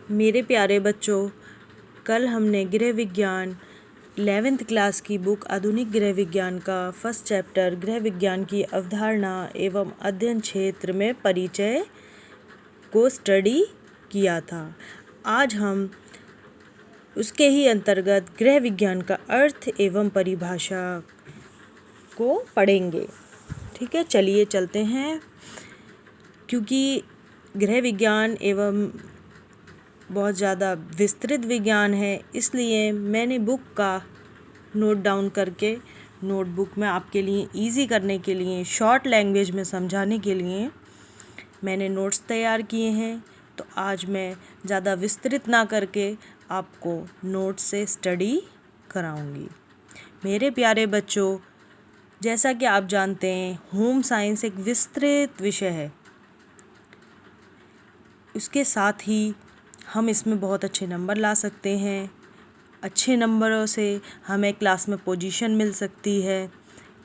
मेरे प्यारे बच्चों, कल हमने गृह विज्ञान 11th क्लास की बुक आधुनिक गृह विज्ञान का फर्स्ट चैप्टर गृह विज्ञान की अवधारणा एवं अध्ययन क्षेत्र में परिचय को स्टडी किया था। आज हम उसके ही अंतर्गत गृह विज्ञान का अर्थ एवं परिभाषा को पढ़ेंगे। ठीक है, चलिए चलते हैं। क्योंकि गृह विज्ञान एवं बहुत ज़्यादा विस्तृत विज्ञान है, इसलिए मैंने बुक का नोट डाउन करके नोटबुक में आपके लिए इजी करने के लिए, शॉर्ट लैंग्वेज में समझाने के लिए मैंने नोट्स तैयार किए हैं। तो आज मैं ज़्यादा विस्तृत ना करके आपको नोट्स से स्टडी कराऊंगी। मेरे प्यारे बच्चों, जैसा कि आप जानते हैं, होम साइंस एक विस्तृत विषय है। उसके साथ ही हम इसमें बहुत अच्छे नंबर ला सकते हैं। अच्छे नंबरों से हमें क्लास में पोजीशन मिल सकती है।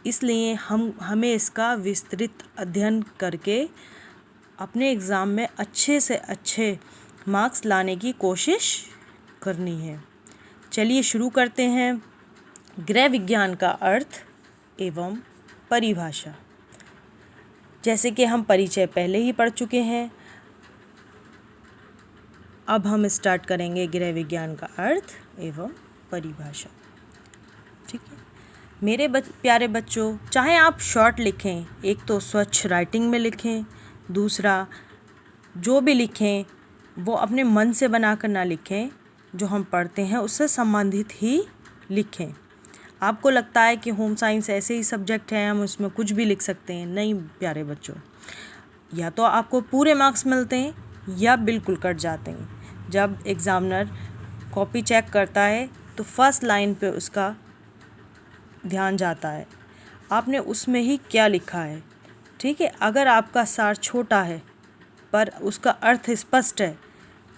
इसलिए हमें इसका विस्तृत अध्ययन करके अपने एग्ज़ाम में अच्छे से अच्छे मार्क्स लाने की कोशिश करनी है। चलिए शुरू करते हैं। गृह विज्ञान का अर्थ एवं परिभाषा। जैसे कि हम परिचय पहले ही पढ़ चुके हैं, अब हम स्टार्ट करेंगे गृह विज्ञान का अर्थ एवं परिभाषा। ठीक है मेरे प्यारे बच्चों, चाहे आप शॉर्ट लिखें, एक तो स्वच्छ राइटिंग में लिखें, दूसरा जो भी लिखें वो अपने मन से बनाकर ना लिखें, जो हम पढ़ते हैं उससे संबंधित ही लिखें। आपको लगता है कि होम साइंस ऐसे ही सब्जेक्ट है, हम उसमें कुछ भी लिख सकते हैं। नहीं प्यारे बच्चों, या तो आपको पूरे मार्क्स मिलते हैं या बिल्कुल कट जाते हैं। जब एग्ज़ामिनर कॉपी चेक करता है तो फर्स्ट लाइन पे उसका ध्यान जाता है, आपने उसमें ही क्या लिखा है। ठीक है, अगर आपका सार छोटा है पर उसका अर्थ स्पष्ट है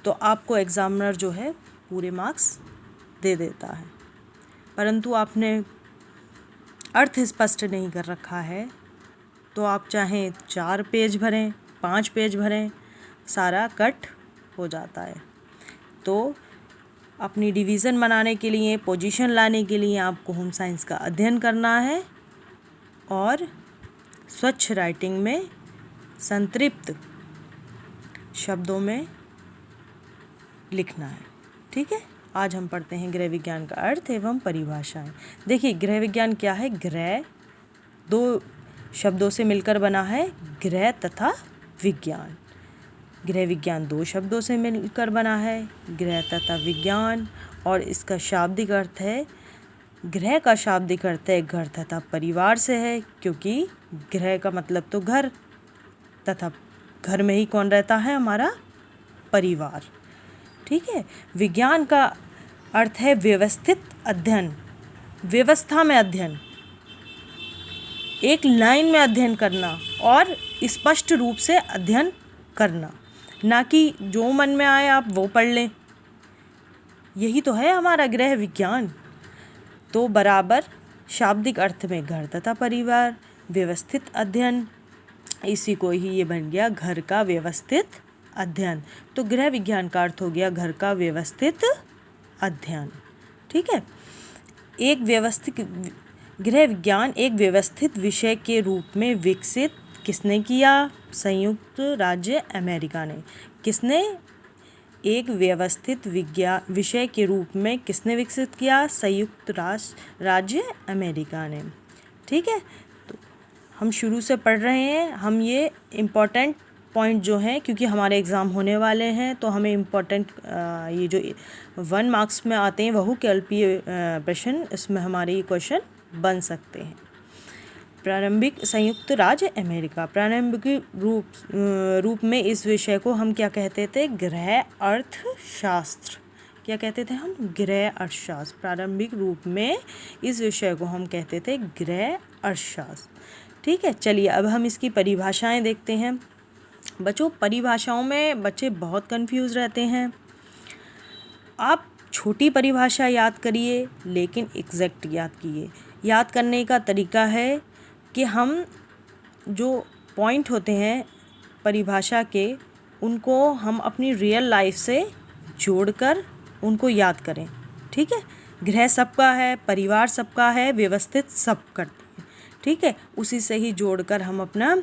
तो आपको एग्ज़ामिनर जो है पूरे मार्क्स दे देता है। परंतु आपने अर्थ स्पष्ट नहीं कर रखा है तो आप चाहें 4 पेज भरें, 5 पेज भरें, सारा कट हो जाता है। तो अपनी डिवीज़न बनाने के लिए, पोजीशन लाने के लिए आपको होम साइंस का अध्ययन करना है और स्वच्छ राइटिंग में संतृप्त शब्दों में लिखना है। ठीक है, आज हम पढ़ते हैं गृह विज्ञान का अर्थ एवं परिभाषाएं। देखिए, गृह विज्ञान क्या है? गृह 2 शब्दों से मिलकर बना है, गृह तथा विज्ञान। गृह विज्ञान 2 शब्दों से मिलकर बना है, गृह तथा विज्ञान। और इसका शाब्दिक अर्थ है, गृह का शाब्दिक अर्थ है घर तथा परिवार से है, क्योंकि गृह का मतलब तो घर, तथा घर में ही कौन रहता है? हमारा परिवार। ठीक है, विज्ञान का अर्थ है व्यवस्थित अध्ययन, व्यवस्था में अध्ययन, एक लाइन में अध्ययन करना और स्पष्ट रूप से अध्ययन करना, ना कि जो मन में आए आप वो पढ़ लें। यही तो है हमारा गृह विज्ञान। तो बराबर शाब्दिक अर्थ में घर तथा परिवार, व्यवस्थित अध्ययन, इसी को ही ये बन गया घर का व्यवस्थित अध्ययन। तो गृह विज्ञान का अर्थ हो गया घर का व्यवस्थित अध्ययन। ठीक है, एक व्यवस्थित गृह विज्ञान एक व्यवस्थित विषय के रूप में विकसित किसने किया? संयुक्त राज्य अमेरिका ने। किसने? एक व्यवस्थित विषय के रूप में किसने विकसित किया? संयुक्त राज्य अमेरिका ने। ठीक है, तो हम शुरू से पढ़ रहे हैं। हम ये इम्पोर्टेंट पॉइंट जो हैं, क्योंकि हमारे एग्ज़ाम होने वाले हैं तो हमें इम्पोर्टेंट ये जो 1 मार्क्स में आते हैं वह कल्पीय प्रश्न, इसमें हमारे ये क्वेश्चन बन सकते हैं। प्रारंभिक संयुक्त राज्य अमेरिका, प्रारंभिक रूप में इस विषय को हम क्या कहते थे? गृह अर्थशास्त्र। क्या कहते थे हम? गृह अर्थशास्त्र। प्रारंभिक रूप में इस विषय को हम कहते थे गृह अर्थशास्त्र। ठीक है, चलिए अब हम इसकी परिभाषाएं देखते हैं। बच्चों, परिभाषाओं में बच्चे बहुत कंफ्यूज रहते हैं। आप छोटी परिभाषा याद करिए, लेकिन एग्जैक्ट याद कीजिए। याद करने का तरीका है कि हम जो पॉइंट होते हैं परिभाषा के, उनको हम अपनी रियल लाइफ से जोड़कर उनको याद करें। ठीक है, गृह सबका है, परिवार सबका है, व्यवस्थित सब करते हैं। ठीक है, उसी से ही जोड़कर हम अपना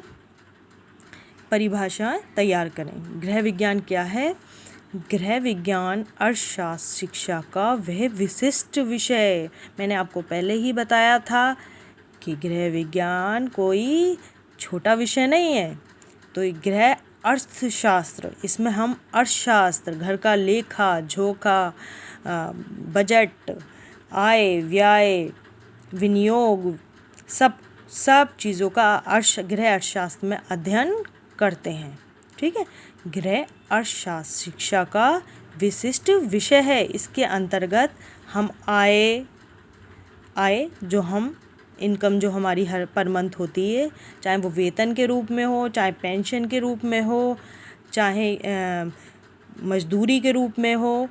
परिभाषा तैयार करें। गृह विज्ञान क्या है? गृह विज्ञान अर्थशास्त्र शिक्षा का वह विशिष्ट विषय, मैंने आपको पहले ही बताया था कि गृह विज्ञान कोई छोटा विषय नहीं है। तो गृह अर्थशास्त्र, इसमें हम अर्थशास्त्र, घर का लेखा जोखा, बजट, आय व्यय, विनियोग, सब चीज़ों का गृह अर्थशास्त्र में अध्ययन करते हैं। ठीक है, गृह अर्थशास्त्र शिक्षा का विशिष्ट विषय है। इसके अंतर्गत हम आय जो हम इनकम जो हमारी हर पर मंथ होती है, चाहे वो वेतन के रूप में हो, चाहे पेंशन के रूप में हो, चाहे मजदूरी के रूप में हो,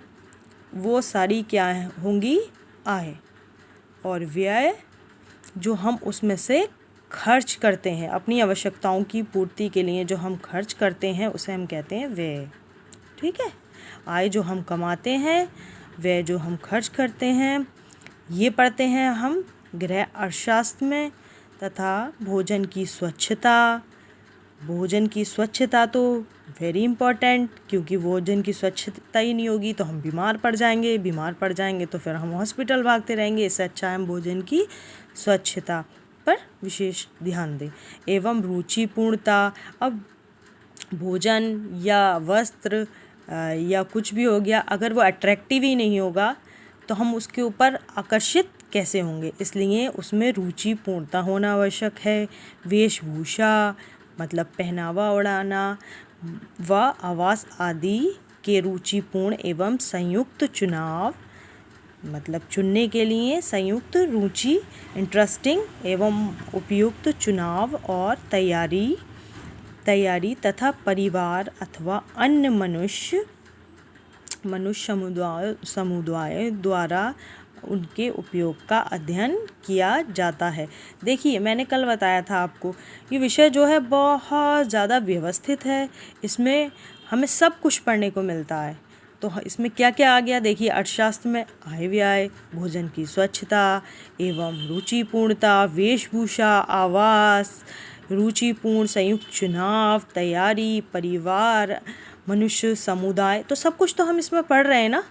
वो सारी क्या होंगी? आय। और व्यय जो हम उसमें से खर्च करते हैं, अपनी आवश्यकताओं की पूर्ति के लिए जो हम खर्च करते हैं उसे हम कहते हैं व्यय। ठीक है, आय जो हम कमाते हैं, व्यय जो हम खर्च करते हैं, ये पढ़ते हैं हम गृह अर्थशास्त्र में। तथा भोजन की स्वच्छता तो वेरी इम्पॉर्टेंट, क्योंकि भोजन की स्वच्छता ही नहीं होगी तो हम बीमार पड़ जाएंगे तो फिर हम हॉस्पिटल भागते रहेंगे। इससे अच्छा हम भोजन की स्वच्छता पर विशेष ध्यान दें। एवं रुचिपूर्णता, अब भोजन या वस्त्र या कुछ भी हो गया, अगर वो अट्रैक्टिव ही नहीं होगा तो हम उसके ऊपर आकर्षित कैसे होंगे? इसलिए उसमें रुचिपूर्णता होना आवश्यक है। वेशभूषा मतलब पहनावा ओढ़ाना व आवास आदि के रुचिपूर्ण एवं संयुक्त चुनाव, मतलब चुनने के लिए संयुक्त रुचि, इंटरेस्टिंग एवं उपयुक्त चुनाव और तैयारी तथा परिवार अथवा अन्य मनुष्य समुदाय द्वारा उनके उपयोग का अध्ययन किया जाता है। देखिए, मैंने कल बताया था आपको, ये विषय जो है बहुत ज़्यादा व्यवस्थित है। इसमें हमें सब कुछ पढ़ने को मिलता है। तो इसमें क्या क्या आ गया? देखिए, अर्थशास्त्र में आय व्यय, भोजन की स्वच्छता एवं रुचिपूर्णता, वेशभूषा, आवास, रुचिपूर्ण संयुक्त चुनाव, तैयारी, परिवार, मनुष्य समुदाय, तो सब कुछ तो हम इसमें पढ़ रहे हैं ना।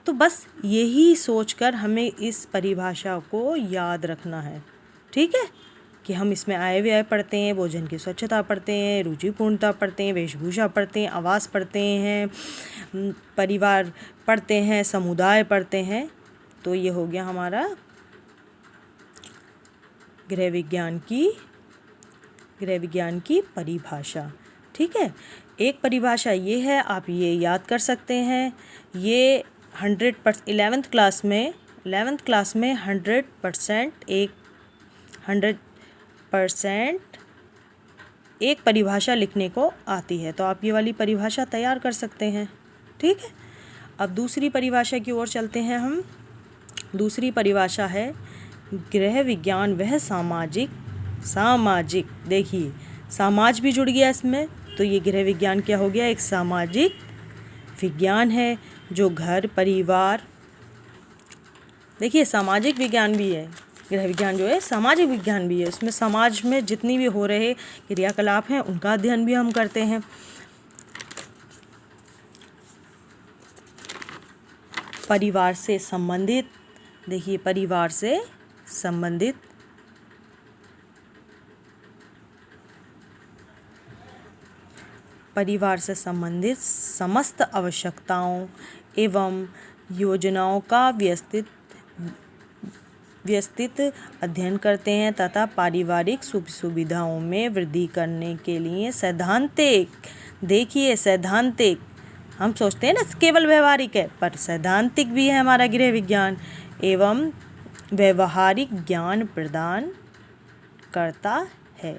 तो बस यही सोचकर हमें इस परिभाषा को याद रखना है। ठीक है, कि हम इसमें आय व्यय पढ़ते हैं, भोजन की स्वच्छता पढ़ते हैं, रुचिपूर्णता पढ़ते हैं, वेशभूषा पढ़ते हैं, आवास पढ़ते हैं, परिवार पढ़ते हैं, समुदाय पढ़ते हैं। तो ये हो गया हमारा गृह विज्ञान की परिभाषा। ठीक है, एक परिभाषा ये है, आप ये याद कर सकते हैं। ये 100% 11th क्लास में 100% एक परिभाषा लिखने को आती है। तो आप ये वाली परिभाषा तैयार कर सकते हैं। ठीक है, अब दूसरी परिभाषा की ओर चलते हैं हम। दूसरी परिभाषा है गृह विज्ञान वह सामाजिक, देखिए समाज भी जुड़ गया इसमें। तो ये गृह विज्ञान क्या हो गया? एक सामाजिक विज्ञान है जो घर परिवार, देखिए सामाजिक विज्ञान भी है, गृह विज्ञान जो है सामाजिक विज्ञान भी है। इसमें समाज में जितनी भी हो रहे क्रियाकलाप हैं उनका अध्ययन भी हम करते हैं। परिवार से संबंधित, देखिए परिवार से संबंधित समस्त आवश्यकताओं एवं योजनाओं का व्यवस्थित अध्ययन करते हैं तथा पारिवारिक सुविधाओं में वृद्धि करने के लिए सैद्धांतिक, देखिए सैद्धांतिक, हम सोचते हैं ना केवल व्यवहारिक है, पर सैद्धांतिक भी है हमारा गृह विज्ञान, एवं व्यवहारिक ज्ञान प्रदान करता